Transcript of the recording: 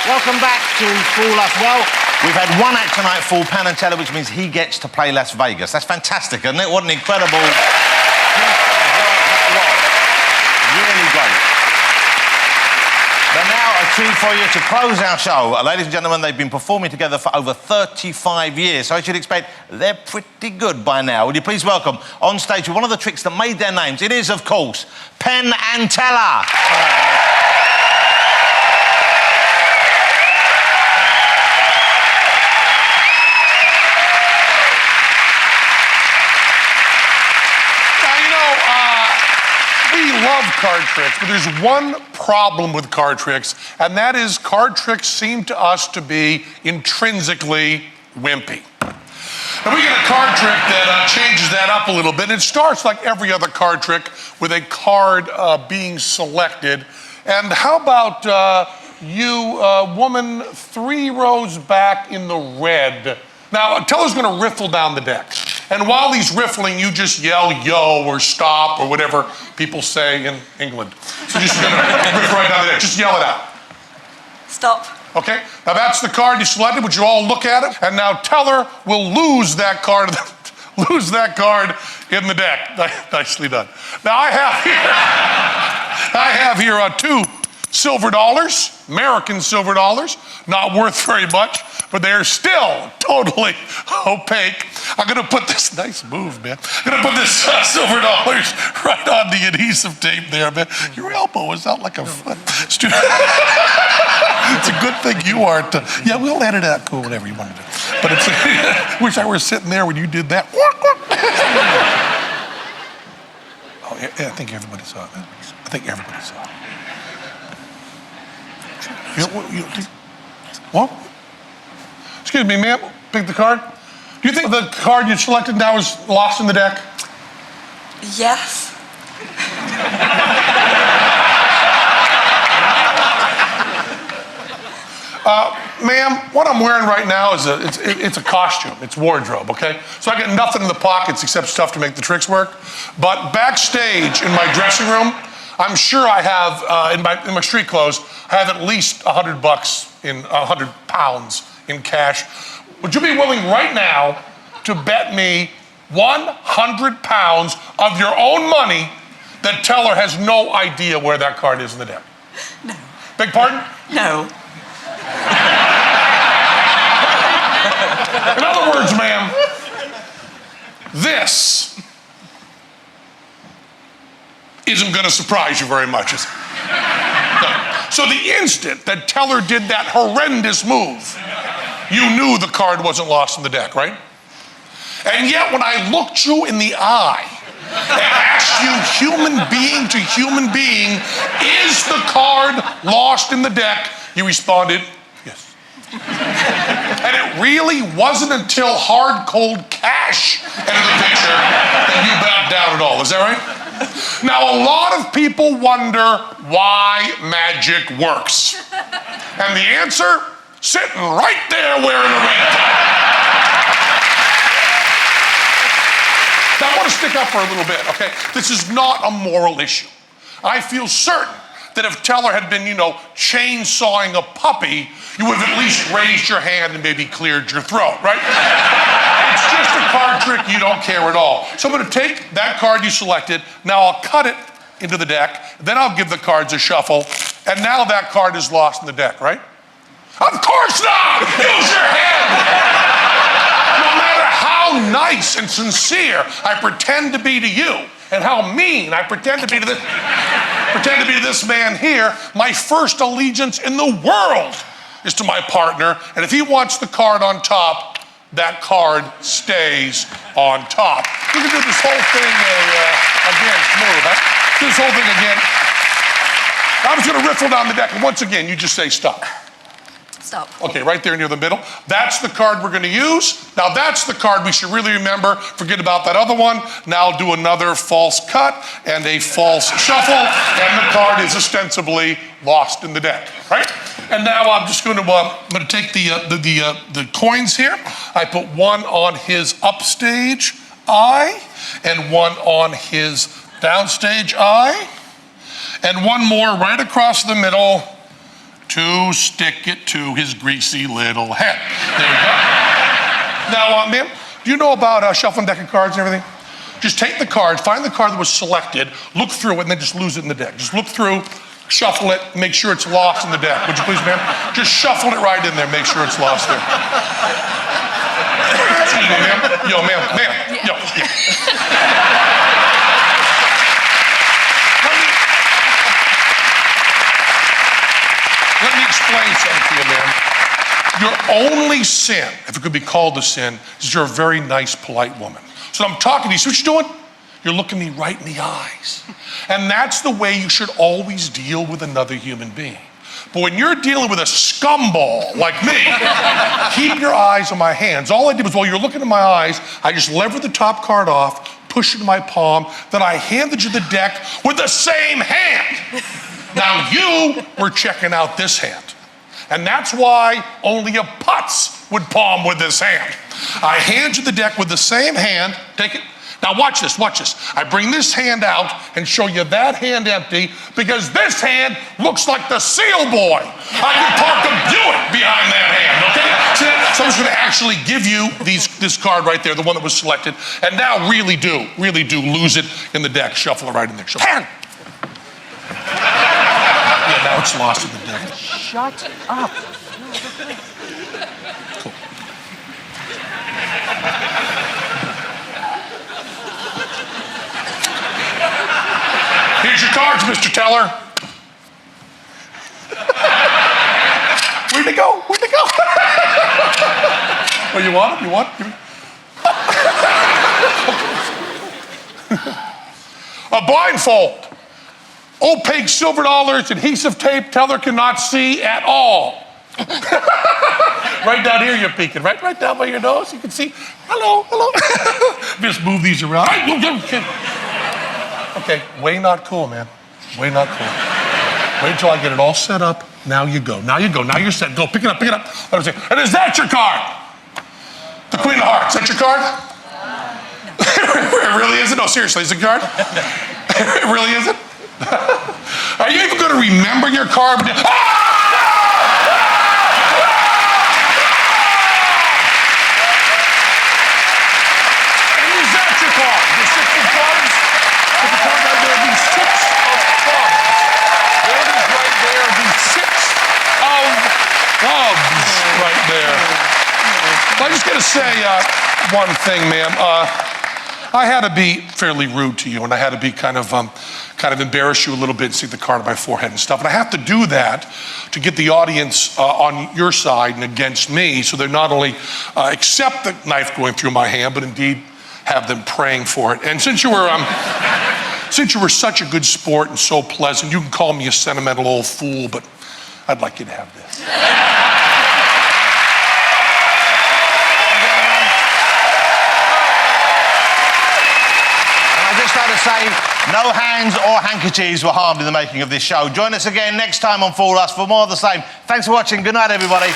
Welcome back to Fool Us. Well, we've had one act tonight, Fool Penn and Teller, which means he gets to play Las Vegas. That's fantastic, isn't it? What an incredible... Really great. But now a treat for you to close our show. Ladies and gentlemen, they've been performing together for over 35 years, so I should expect they're pretty good by now. Would you please welcome on stage with one of the tricks that made their names? It is, of course, Penn and Teller. Love card tricks, but there's one problem with card tricks, and that is card tricks seem to us to be intrinsically wimpy. And we get a card trick that changes that up a little bit. It starts like every other card trick with a card being selected. And how about you, woman 3 rows back in the red? Now, Teller's gonna riffle down the deck. And while he's riffling, you just yell yo or stop or whatever people say in England. So just gonna riff right down the deck. Just yell it out. Stop. Okay, now that's the card you selected. Would you all look at it? And now Teller will lose that card in the deck. Nicely done. Now I have here 2 silver dollars, American silver dollars, not worth very much, but they're still totally opaque. I'm gonna put this, nice move, man. I'm gonna put this silver dollars right on the adhesive tape there, man. Your elbow is out like a foot. It's a good thing you aren't. Yeah, we'll edit that, cool, whatever you want to do. But it's, wish I were sitting there when you did that. Oh, yeah, I think everybody saw it, man. I think everybody saw it. What? Excuse me, ma'am. Pick the card. Do you think the card you selected now is lost in the deck? Yes. Ma'am, what I'm wearing right now is it's a costume. It's wardrobe, okay? So I got nothing in the pockets except stuff to make the tricks work. But backstage in my dressing room, I'm sure I have, in my street clothes, I have at least $100 pounds in cash. Would you be willing right now to bet me 100 pounds of your own money that Teller has no idea where that card is in the deck? No. Beg pardon? No. In other words, ma'am, this isn't going to surprise you very much, is it? No. So the instant that Teller did that horrendous move, you knew the card wasn't lost in the deck, right? And yet when I looked you in the eye and asked you human being to human being, is the card lost in the deck? You responded, yes. And it really wasn't until hard, cold cash entered the picture that you backed down at all. Is that right? Now, a lot of people wonder why magic works. And the answer, sitting right there wearing a red tie. Now, I want to stick up for a little bit, okay? This is not a moral issue. I feel certain that if Teller had been, chainsawing a puppy, you would have at least raised your hand and maybe cleared your throat, right? It's just a card trick, you don't care at all. So I'm gonna take that card you selected, now I'll cut it into the deck, then I'll give the cards a shuffle, and now that card is lost in the deck, right? Of course not! Use your head! No matter how nice and sincere I pretend to be to you, and how mean I pretend to be to this man here, my first allegiance in the world is to my partner, and if he wants the card on top, that card stays on top. We can do this whole thing again, smooth, huh? Do this whole thing again. I'm just gonna riffle down the deck, and once again, you just say stop. Stop. Okay, right there near the middle. That's the card we're gonna use. Now that's the card we should really remember. Forget about that other one. Now do another false cut and a false shuffle, and the card is ostensibly lost in the deck, right? And now I'm just going to take the coins here. I put one on his upstage eye and one on his downstage eye, and one more right across the middle to stick it to his greasy little head. There you go. Now, ma'am, do you know about shuffling deck of cards and everything? Just take the card, find the card that was selected, look through it, and then just lose it in the deck. Just look through, shuffle it, make sure it's lost in the deck. Would you please, ma'am? Just shuffle it right in there, make sure it's lost there. Excuse me, ma'am. Yo, ma'am. Yo. Yeah. Let me explain something to you, ma'am. Your only sin, if it could be called a sin, is you're a very nice, polite woman. So I'm talking to you, see what you're doing? You're looking me right in the eyes. And that's the way you should always deal with another human being. But when you're dealing with a scumball like me, keep your eyes on my hands. All I did was, while you're looking in my eyes, I just levered the top card off, pushed it in my palm, then I handed you the deck with the same hand. Now you were checking out this hand. And that's why only a putz would palm with this hand. I hand you the deck with the same hand, take it. Now watch this, watch this. I bring this hand out and show you that hand empty because this hand looks like the seal boy. I can park a Buick behind that hand, okay? So I'm just gonna actually give you this card right there, the one that was selected, and now really do lose it in the deck. Shuffle it right in there. Shuffle. Yeah, now it's lost in the deck. Shut up. Cool. Here's your cards, Mr. Teller. Where'd they go? Where'd they go? Oh, you want them? You want them? A blindfold. Opaque silver dollars, adhesive tape, teller cannot see at all. Right down here you're peeking, right down by your nose. You can see, hello. Just move these around. Okay, way not cool, man. Way not cool. Wait until I get it all set up. Now you go. Now you're set. Go, pick it up. And is that your card? The Queen of Hearts, is that your card? It really isn't? No, seriously, is it your card? It really isn't? Are you even going to remember your card? And is that your card? The six of clubs? With the card right there, the six of clubs. There it is right there, the six of clubs right there. Well, I just got to say one thing, ma'am. I had to be fairly rude to you, and I had to be kind of embarrass you a little bit and see the card on my forehead and stuff. And I have to do that to get the audience on your side and against me, so they not only accept the knife going through my hand, but indeed have them praying for it. And since you were such a good sport and so pleasant, you can call me a sentimental old fool, but I'd like you to have this. To say no hands or handkerchiefs were harmed in the making of this show. Join us again next time on Fool Us for more of the same. Thanks for watching. Good night, everybody.